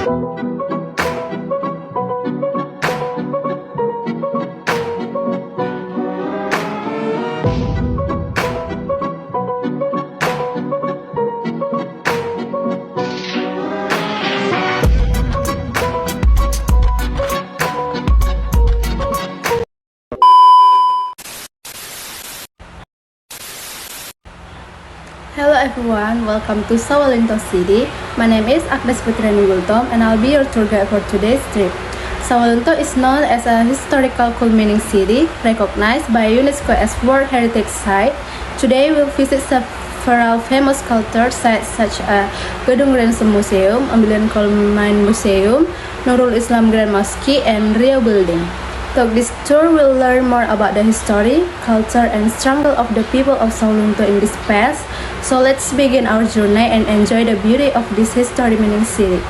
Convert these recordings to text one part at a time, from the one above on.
Hello everyone, welcome to Sawalunto City. My name is Agnes Putriani Gultom and I'll be your tour guide for today's trip. Sawalunto is known as a historical culminating city, recognized by UNESCO as World Heritage Site. Today we'll visit several famous cultural sites such as Gedung Ransom Museum, Ambilian Coal Mine Museum, Nurul Islam Grand Mosque, and Rio Building. Through this tour, we'll learn more about the history, culture, and struggle of the people of Sawalunto in this past. So let's begin our journey and enjoy the beauty of this history-meaning city.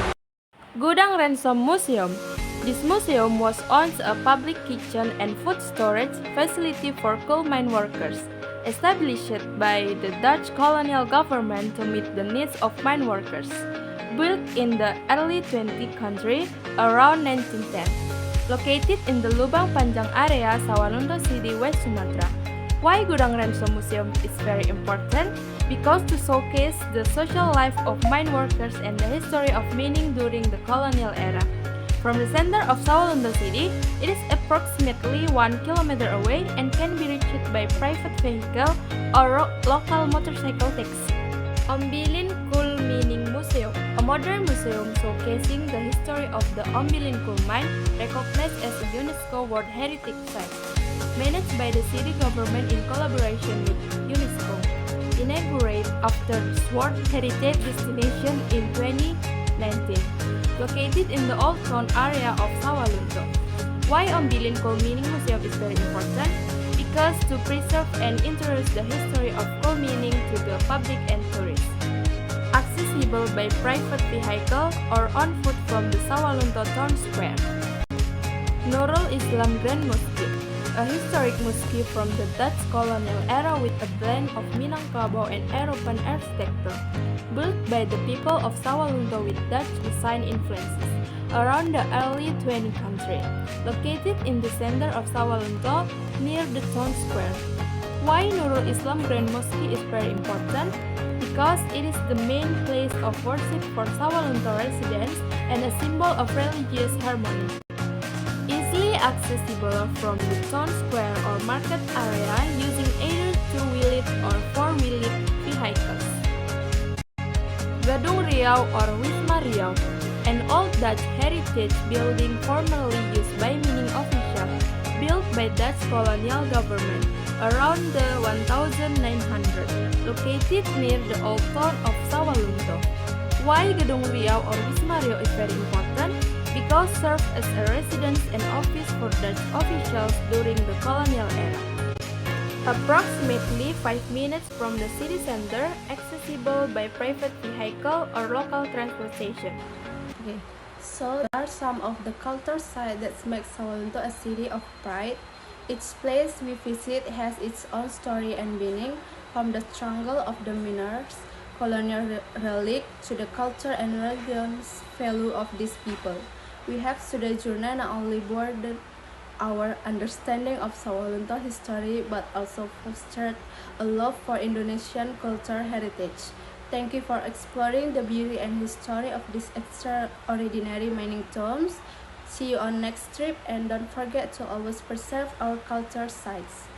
Gudang Ransom Museum. This museum was once a public kitchen and food storage facility for coal mine workers, established by the Dutch colonial government to meet the needs of mine workers. Built in the early 20th century, around 1910. Located in the Lubang Panjang area, Sawalunto City, West Sumatra. Why Gudang Ransom Museum is very important? Because to showcase the social life of mine workers and the history of mining during the colonial era. From the center of Sawalunto City, it is approximately 1 kilometer away and can be reached by private vehicle or local motorcycle taxi. Ombilin Coal Mining Museum, a modern museum showcasing the history of the Ombilin coal mine, recognized as a UNESCO World Heritage Site. Managed by the city government in collaboration with UNESCO. Inaugurated after its World Heritage Destination in 2019. Located in the Old Town area of Sawalunto. Why Ombilin Coal Mining Museum is very important? Because to preserve and introduce the history of coal mining to the public and tourists. Accessible by private vehicle or on foot from the Sawalunto Town Square. Nurul Islam Grand Mosque, a historic mosque from the Dutch colonial era with a blend of Minangkabau and European architecture, built by the people of Sawalunto with Dutch design influences around the early 20th century, located in the center of Sawalunto near the town square. Why Nurul Islam Grand Mosque is very important? Because it is the main place of worship for Sawalunto residents and a symbol of religious harmony. Easily accessible from the town square or market area using either two-wheeled or four-wheeled vehicles. Gedung Riau or Wisma Riau, an old Dutch heritage building formerly used by mining officials, built by Dutch colonial government around the 1900, located near the old town of Sawalunto. Why Gedung Riau or Wisma Riau is very important? Because served as a residence and office for Dutch officials during the colonial era. Approximately 5 minutes from the city center, accessible by private vehicle or local transportation. Okay, so there are some of the cultural sites that make Sawalunto a city of pride. Each place we visit has its own story and meaning, from the struggle of the miners, colonial relic, to the culture and religious value of these people. We have today's journey not only broadened our understanding of Sawalunto history, but also fostered a love for Indonesian cultural heritage. Thank you for exploring the beauty and history of these extraordinary mining towns. See you on next trip, and don't forget to always preserve our culture sites.